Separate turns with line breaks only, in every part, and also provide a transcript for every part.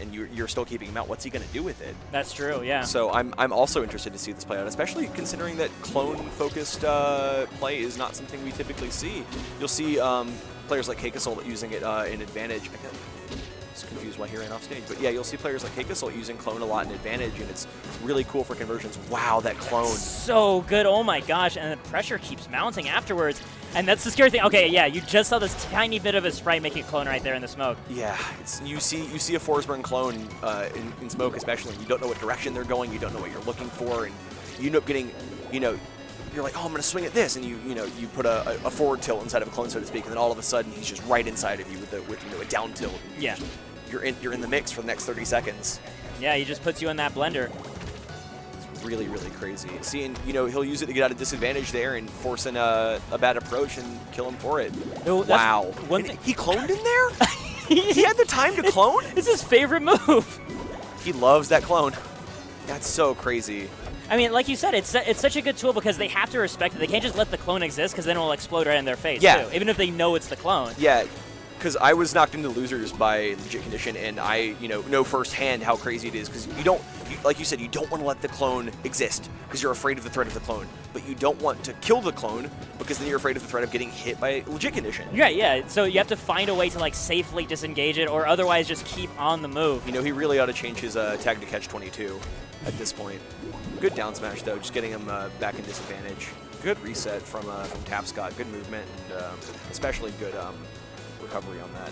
and you're still keeping him out. What's he going to do with it?
That's true, yeah.
So I'm also interested to see this play out, especially considering that clone-focused play is not something we typically see. You'll see players like Kakasol using it in advantage. I was confused why he ran off stage, but yeah, you'll see players like Kakasol using clone a lot in advantage, and it's really cool for conversions. Wow, that clone.
So good, oh my gosh, and the pressure keeps mounting afterwards. And that's the scary thing. Okay, yeah, you just saw this tiny bit of a sprite making a clone right there in the smoke.
Yeah, you see a Forsberg clone in smoke, especially. You don't know what direction they're going. You don't know what you're looking for, and you end up getting, you're like, oh, I'm gonna swing at this, and you put a forward tilt inside of a clone, so to speak, and then all of a sudden he's just right inside of you with a down tilt.
Yeah.
You're in the mix for the next 30 seconds.
Yeah, he just puts you in that blender.
Really, really crazy. See, and he'll use it to get out of disadvantage there and force in a bad approach and kill him for it.
No,
wow. He cloned in there? He had the time to clone?
It's his favorite move.
He loves that clone. That's so crazy.
I mean, like you said, it's such a good tool because they have to respect it. They can't just let the clone exist because then it will explode right in their face, too, even if they know it's the clone.
Yeah. Because I was knocked into losers by LegitCondition, and I, know firsthand how crazy it is. Because like you said, you don't want to let the clone exist because you're afraid of the threat of the clone. But you don't want to kill the clone because then you're afraid of the threat of getting hit by LegitCondition.
Yeah. So you have to find a way to safely disengage it, or otherwise just keep on the move.
He really ought to change his tag to catch 22 at this point. Good down smash though, just getting him back in disadvantage. Good reset from Tapscott. Good movement, and especially good. Recovery on that.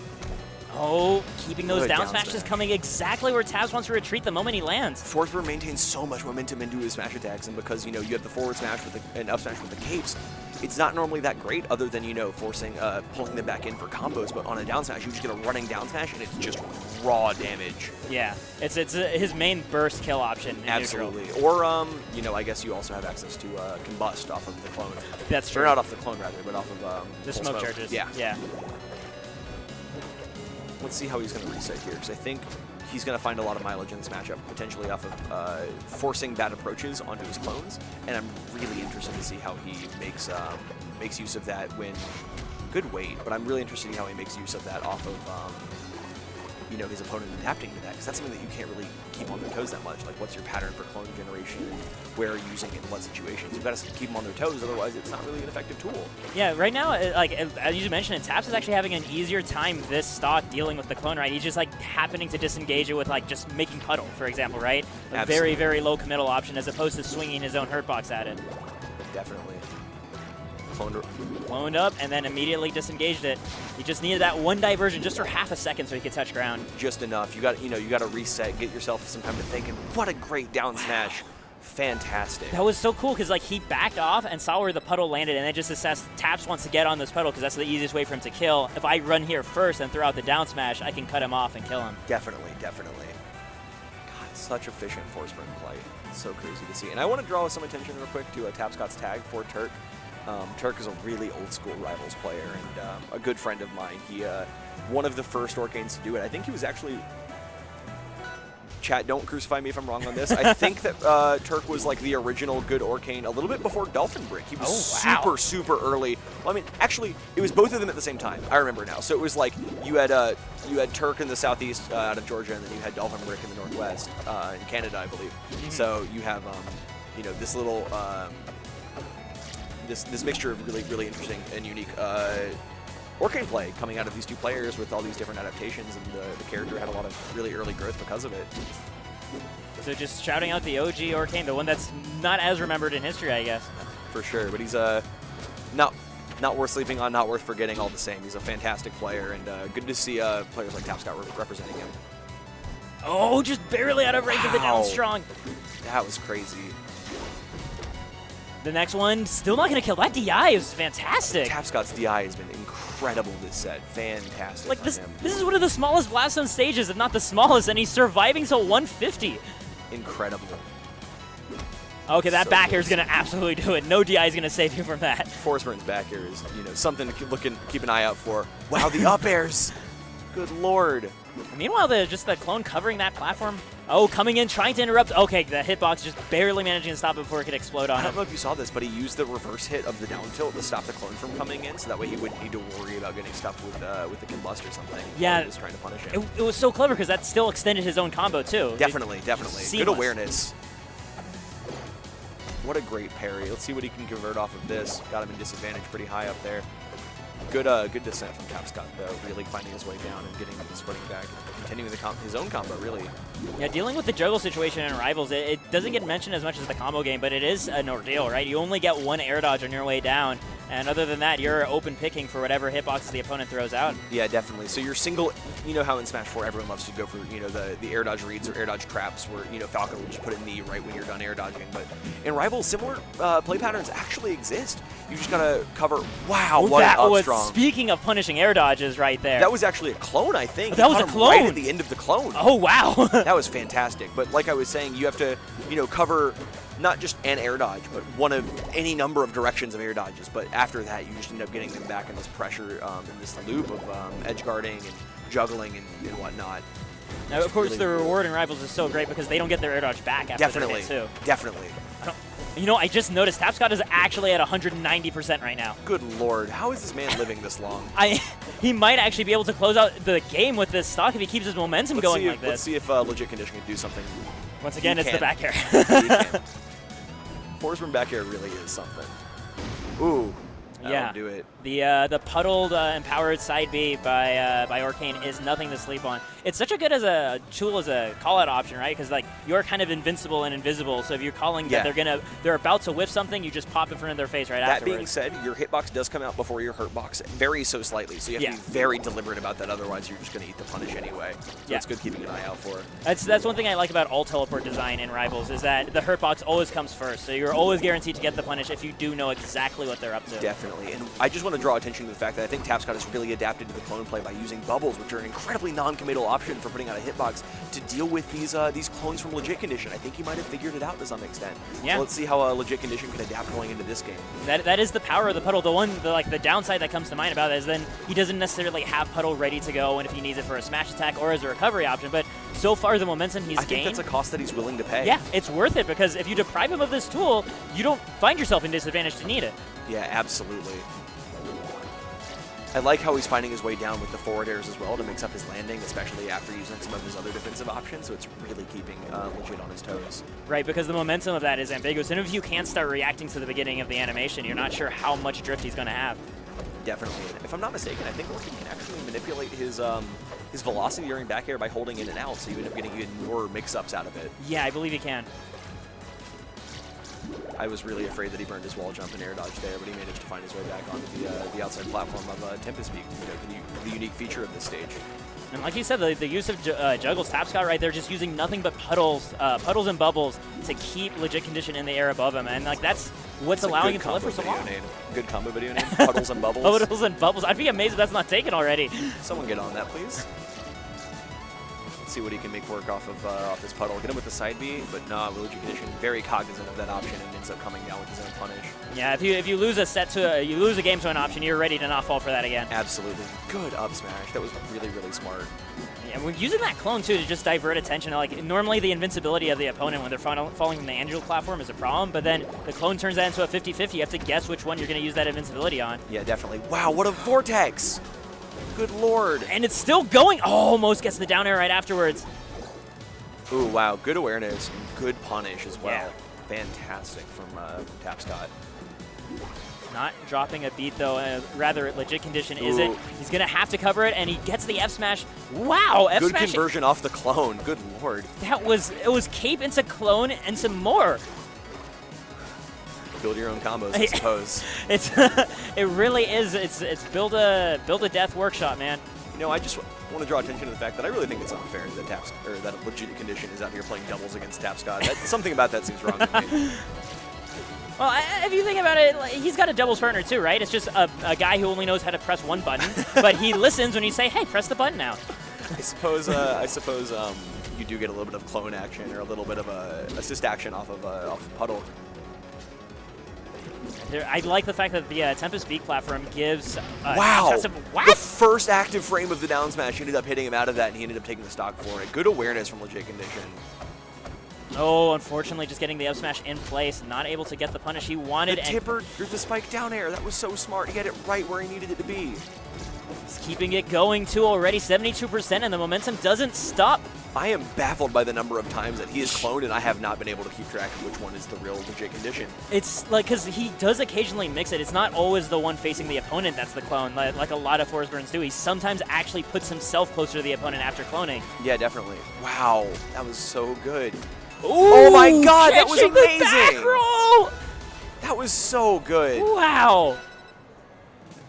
Oh, keeping those down smashes coming exactly where Tabs wants to retreat the moment he lands.
Forsberg maintains so much momentum into his smash attacks, and because you have the forward smash and up smash with the capes, it's not normally that great other than forcing pulling them back in for combos. But on a down smash, you just get a running down smash, and it's just raw damage.
Yeah, it's his main burst kill option.
Absolutely. Or I guess you also have access to combust off of the clone.
That's true.
Or not off the clone rather, but off of
the smoke charges.
Yeah. Let's see how he's going to reset here, because I think he's going to find a lot of mileage in this matchup, potentially off of forcing bad approaches onto his clones, and I'm really interested to see how he makes use of that when good weight, but I'm really interested in how he makes use of that off of his opponent adapting to that, because that's something that you can't really keep on their toes that much. Like, what's your pattern for clone generation, and where are you using it in what situations? You've got to keep them on their toes, otherwise it's not really an effective tool.
Yeah, right now, as you mentioned, Taps is actually having an easier time this stock dealing with the clone, right? He's just happening to disengage it with just making puddle, for example, right? A very, very low committal option as opposed to swinging his own hurtbox at it.
Definitely.
Cloned up and then immediately disengaged it. He just needed that one diversion just for half a second so he could touch ground.
Just enough. You got to reset, get yourself some time to think. And what a great down smash! Fantastic.
That was so cool because he backed off and saw where the puddle landed, and then just assessed Taps wants to get on this puddle because that's the easiest way for him to kill. If I run here first and throw out the down smash, I can cut him off and kill him.
Definitely. God, such efficient Forsberg play. It's so crazy to see. And I want to draw some attention real quick to Tapscott's tag for Turk. Turk is a really old-school Rivals player and a good friend of mine. He one of the first Orcanes to do it. I think he was actually... Chat, don't crucify me if I'm wrong on this. I think that Turk was the original good Orcane a little bit before Dolphin Brick. He was super early. Well, I mean, actually, it was both of them at the same time. I remember now. So it was you had Turk in the southeast out of Georgia, and then you had Dolphin Brick in the northwest in Canada, I believe. Mm-hmm. So you have this little... This mixture of really, really interesting and unique Orcane play coming out of these two players with all these different adaptations, and the character had a lot of really early growth because of it.
So just shouting out the OG Orcane, the one that's not as remembered in history, I guess.
For sure, but he's not worth sleeping on, not worth forgetting all the same. He's a fantastic player, and good to see players like Tapscott representing him.
Oh, just barely out of range of the down strong.
That was crazy.
The next one, still not going to kill. That DI is fantastic.
Tapscott's DI has been incredible this set. Fantastic.
This is one of the smallest Blast Zone stages, if not the smallest, and he's surviving till 150.
Incredible.
Okay, that back air is going to absolutely do it. No DI is going to save you from that.
Forsberg's back air is, something to keep an eye out for. Wow, the up airs. Good lord.
Meanwhile, just the clone covering that platform Oh, coming in, trying to interrupt. Okay, the hitbox just barely managing to stop it before it could explode on
I
him.
don't know if you saw this, but he used the reverse hit of the down tilt to stop the clone from coming in, so that way he wouldn't need to worry about getting stuck with the combust or something.
Yeah.
While he was trying to punish him.
It was so clever because that still extended his own combo, too.
Definitely, definitely. Good
Seamless.
awareness. What a great parry. Let's see what he can convert off of this. Got him in disadvantage pretty high up there. Good descent from Tapscott, though, really finding his way down and getting his footing back. Continuing his own combo, really.
Yeah, dealing with the juggle situation in Rivals, it doesn't get mentioned as much as the combo game, but it is an ordeal, right? You only get one air dodge on your way down, and other than that, you're open picking for whatever hitboxes the opponent throws out.
Yeah, definitely. So you're single, you know how in Smash 4 everyone loves to go for, you know, the air dodge reads or air dodge traps where, you know, Falcon will just put a knee right when you're done air dodging. But in Rivals, similar play patterns actually exist. You just gotta cover, wow, what an up strong.
Speaking of punishing air dodges right there.
That was actually a clone, I think.
That was a clone?
Right at the end of the clone.
Oh, wow.
That was fantastic. But like I was saying, you have to, you know, cover not just an air dodge, but one of any number of directions of air dodges. But after that, you just end up getting them back in this pressure, in this loop of edge guarding and juggling and whatnot.
Now, of course, the reward in Rivals is so great because they don't get their air dodge back after their hit, too.
Definitely.
You know, I just noticed Tapscott is actually at 190% right now.
Good lord, how is this man living this long?
He might actually be able to close out the game with this stock if he keeps his momentum going like this.
Let's see if LegitCondition can do something.
Once again, it's the back air.
Force-burn back air really is something. Ooh.
Yeah,
do it.
The puddled empowered side B by Arcane is nothing to sleep on. It's such a good as a tool as a call out option, right? Because like you're kind of invincible and invisible, so if you're calling that they're about to whiff something, you just pop in front of their face right afterwards.
That being said, your hitbox does come out before your hurtbox, varies so slightly, so you have to be very deliberate about that. Otherwise, you're just going to eat the punish anyway. So it's good keeping an eye out for.
That's one thing I like about all teleport design in Rivals is that the hurtbox always comes first, so you're always guaranteed to get the punish if you do know exactly what they're up to.
Definitely, and I just want to draw attention to the fact that I think Tapscott has really adapted to the clone play by using bubbles, which are an incredibly non-committal option for putting out a hitbox to deal with these clones from LegitCondition. I think he might have figured it out to some extent.
Yeah.
So let's see how LegitCondition can adapt going into this game.
That is the power of the puddle. The downside that comes to mind about it is then he doesn't necessarily have puddle ready to go, and if he needs it for a smash attack or as a recovery option. But so far, the momentum he's gained.
I think that's a cost that he's willing to pay.
Yeah, it's worth it because if you deprive him of this tool, you don't find yourself in disadvantage to need it.
Yeah, absolutely. I like how he's finding his way down with the forward airs as well to mix up his landing, especially after using some of his other defensive options, so it's really keeping Legit on his toes.
Right, because the momentum of that is ambiguous, and if you can't start reacting to the beginning of the animation, you're not sure how much drift he's going to have.
Definitely. If I'm not mistaken, I think he can actually manipulate his velocity during back air by holding in and out, so you end up getting even more mix-ups out of it.
Yeah, I believe he can.
I was really afraid that he burned his wall jump and air dodge there, but he managed to find his way back onto the outside platform of Tempest Peak, the unique feature of this stage.
And like you said, the use of juggles, Tapscott right there, just using nothing but puddles and bubbles to keep LegitCondition in the air above him, and like that's what's allowing him to live for so long.
Good combo video name, Puddles and Bubbles.
Puddles and Bubbles. I'd be amazed if that's not taken already.
Someone get on that, please. Let's see what he can make work off this puddle. Get him with the side B, but nah, LegitCondition very cognizant of that option and ends up coming down with his own punish.
Yeah, if you lose you lose a game to an option, you're ready to not fall for that again.
Absolutely. Good up smash. That was really, really smart.
Yeah, we're using that clone too to just divert attention. Like normally the invincibility of the opponent when they're falling from the Angel platform is a problem, but then the clone turns that into a 50-50. You have to guess which one you're going to use that invincibility on.
Yeah, definitely. Wow, what a vortex! Good lord.
And it's still going. Oh, almost gets the down air right afterwards.
Ooh, wow. Good awareness and good punish as well.
Yeah.
Fantastic from Tapscott.
Not dropping a beat, though. Rather, LegitCondition is it. He's going to have to cover it, and he gets the F smash. Wow, F smash.
Good conversion off the clone. Good lord.
It was cape into clone and some more.
Build your own combos, I suppose.
It really is. It's build a death workshop, man.
You know, I just want to draw attention to the fact that I really think it's unfair that that LegitCondition is out here playing doubles against Tapscott. Something about that seems wrong to me.
Well, if you think about it, he's got a doubles partner too, right? It's just a guy who only knows how to press one button, but he listens when you say, "Hey, press the button now."
I suppose you do get a little bit of clone action or a little bit of assist action off of Puddle.
I like the fact that the Tempest Beak platform gives...
wow!
What?
The first active frame of the down smash ended up hitting him out of that, and he ended up taking the stock for it. Good awareness from LegitCondition.
Oh, unfortunately, just getting the up smash in place, not able to get the punish he wanted.
The tipper, or the spike down air, that was so smart. He had it right where he needed it to be.
He's keeping it going, too, already 72%, and the momentum doesn't stop.
I am baffled by the number of times that he is cloned, and I have not been able to keep track of which one is the real LegitCondition.
It's like, because he does occasionally mix it. It's not always the one facing the opponent that's the clone, like a lot of Forsburns do. He sometimes actually puts himself closer to the opponent after cloning.
Yeah, definitely. Wow, that was so good.
Ooh,
oh my god, that was amazing!
The back roll!
That was so good.
Wow.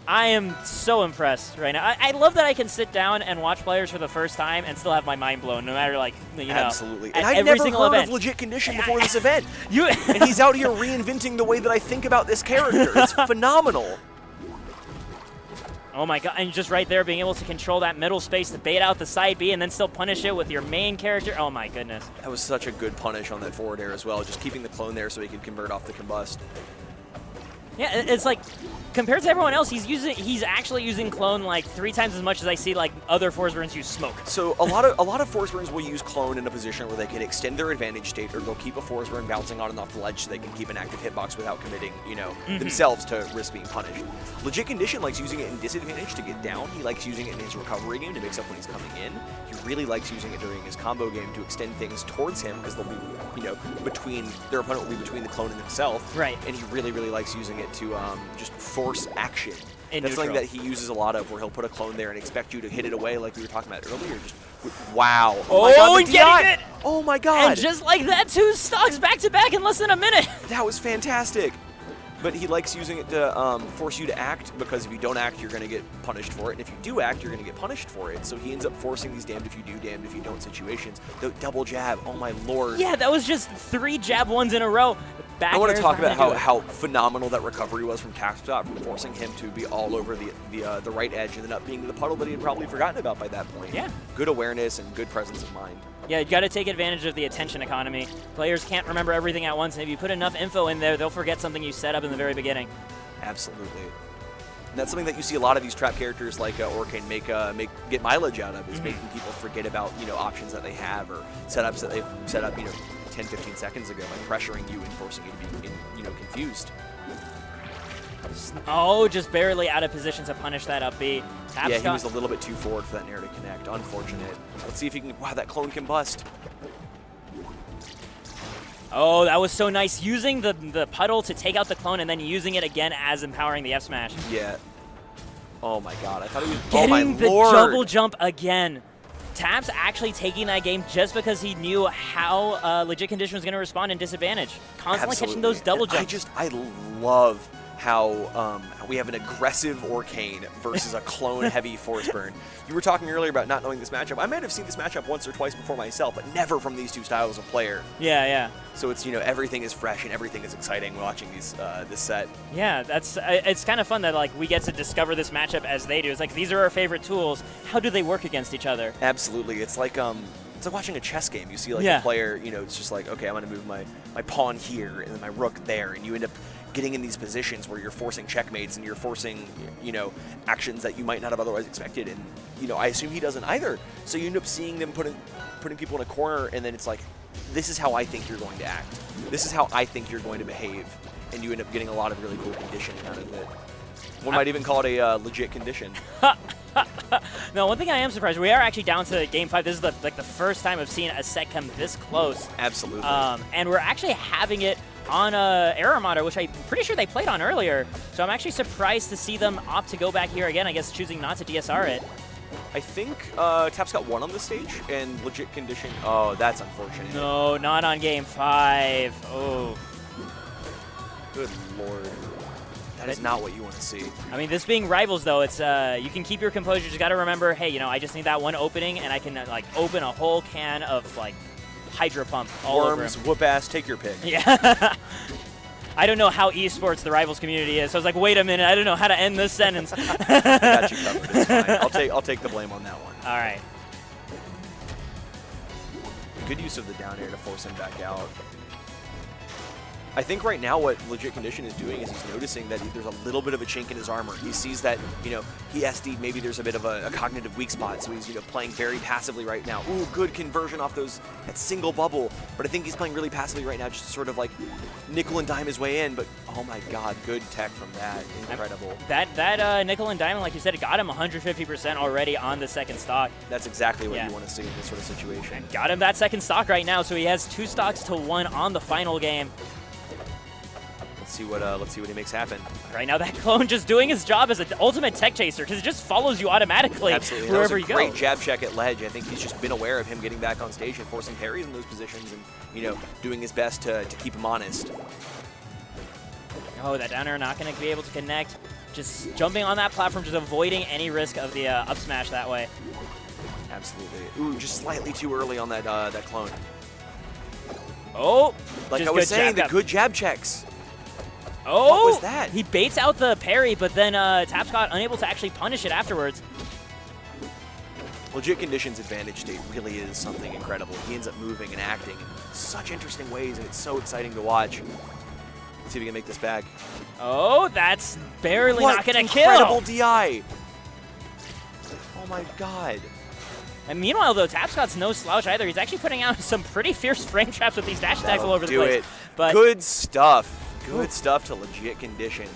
I am so impressed right now. I love that I can sit down and watch players for the first time and still have my mind blown, no matter, like, you know.
Absolutely. And
I've
never heard of LegitCondition before this event. And he's out here reinventing the way that I think about this character. It's phenomenal.
Oh my god, and just right there being able to control that middle space to bait out the side B and then still punish it with your main character. Oh my goodness.
That was such a good punish on that forward air as well, just keeping the clone there so he could convert off the combust.
Yeah, it's like, compared to everyone else, he's actually using clone like 3 times as much as I see like other Forsburns use smoke.
So a lot of Forsburns will use clone in a position where they can extend their advantage state, or they'll keep a Forsburn bouncing on and off the ledge so they can keep an active hitbox without committing, you know, themselves to risk being punished. LegitCondition likes using it in disadvantage to get down. He likes using it in his recovery game to mix up when he's coming in. He really likes using it during his combo game to extend things towards him, because they'll be, you know, their opponent will be between the clone and himself.
Right.
And he really, really likes using it to just force action.
In
That's something that he uses a lot of, where he'll put a clone there and expect you to hit it away like we were talking about earlier. Just wow.
Oh,
my God,
and getting it!
Oh my god.
And just like that, 2 stocks back to back in less than a minute.
That was fantastic. But he likes using it to force you to act, because if you don't act, you're going to get punished for it. And if you do act, you're going to get punished for it. So he ends up forcing these damned if you do, damned if you don't situations. The double jab, oh my lord.
Yeah, that was just 3 jab ones in a row.
I want to talk about how phenomenal that recovery was from Tapscott, from forcing him to be all over the right edge and then up being the puddle that he had probably forgotten about by that point.
Yeah.
Good awareness and good presence of mind.
Yeah, you got to take advantage of the attention economy. Players can't remember everything at once, and if you put enough info in there, they'll forget something you set up in the very beginning.
Absolutely. And that's something that you see a lot of these trap characters like Orcane get mileage out of, is making people forget about, you know, options that they have or setups that they've set up, you know, 10, 15 seconds ago by pressuring you and forcing you to be, you know, confused.
Oh, just barely out of position to punish that up B. Tapscott.
Yeah, he was a little bit too forward for that nair to connect. Unfortunate. Let's see if he can... Wow, that clone can bust.
Oh, that was so nice. Using the puddle to take out the clone and then using it again as empowering the F smash.
Yeah. Oh my god, I thought he was...
Getting
oh my
the
lord.
double jump again. Taps actually taking that game just because he knew how LegitCondition was going to respond in disadvantage. Constantly catching those double jumps.
I love how we have an aggressive Orcane versus a clone-heavy Forsburn. You were talking earlier about not knowing this matchup. I might have seen this matchup once or twice before myself, but never from these two styles of player.
Yeah, yeah.
So it's, you know, everything is fresh and everything is exciting watching these this set.
Yeah, that's it's kind of fun that like we get to discover this matchup as they do. It's like these are our favorite tools. How do they work against each other?
Absolutely. It's like watching a chess game. You see like a player, you know, it's just like, okay, I'm going to move my pawn here and then my rook there, and you end up getting in these positions where you're forcing checkmates and you're forcing, you know, actions that you might not have otherwise expected. And, you know, I assume he doesn't either. So you end up seeing them putting people in a corner, and then it's like, this is how I think you're going to act. This is how I think you're going to behave. And you end up getting a lot of really cool conditioning out of it. One might even call it a legit condition.
No, one thing I am surprised, we are actually down to Game 5. This is the first time I've seen a set come this close.
Absolutely.
And we're actually having it on Error Monitor, which I'm pretty sure they played on earlier. So I'm actually surprised to see them opt to go back here again, I guess choosing not to DSR it.
I think Tapscott won on the stage, and LegitCondition. Oh, that's unfortunate.
No, not on Game 5. Oh.
Good lord. That is not what you want to see.
I mean, this being rivals, though, it's you can keep your composure. You just got to remember, hey, you know, I just need that one opening, and I can like open a whole can of like Hydro Pump all over him.
Worms, whoop ass, take your pick.
Yeah. I don't know how esports the rivals community is. So I was like, wait a minute, I don't know how to end this sentence.
I got you covered. It's fine. I'll take the blame on that one.
All right.
Good use of the down air to force him back out. I think right now what LegitCondition is doing is he's noticing that there's a little bit of a chink in his armor. He sees that, you know, he SD'd, maybe there's a bit of a cognitive weak spot, so he's, you know, playing very passively right now. Ooh, good conversion off that single bubble. But I think he's playing really passively right now, just to sort of like nickel and dime his way in. But oh my god, good tech from that. Incredible.
That nickel and diamond, like you said, it got him 150% already on the second stock.
That's exactly what you want to see in this sort of situation.
And got him that second stock right now, so he has 2 stocks to 1 on the final game.
Let's see what he makes happen.
Right now, that clone just doing his job as an ultimate tech chaser because it just follows you automatically wherever you go.
Great jab check at ledge. I think he's just been aware of him getting back on stage and forcing parries in those positions, and you know, doing his best to keep him honest.
Oh, that down air not going to be able to connect. Just jumping on that platform, just avoiding any risk of the up smash that way.
Absolutely. Ooh, just slightly too early on that that clone.
Oh,
like I was saying, the good jab checks.
Oh,
what was that?
He baits out the parry, but then Tapscott unable to actually punish it afterwards.
LegitCondition's advantage state really is something incredible. He ends up moving and acting in such interesting ways, and it's so exciting to watch. Let's see if we can make this back.
Oh, that's barely not going to kill.
Incredible DI. Oh my god.
And meanwhile, though, Tapscott's no slouch either. He's actually putting out some pretty fierce frame traps with these dash attacks all over the place.
But good stuff. Good stuff to LegitCondition.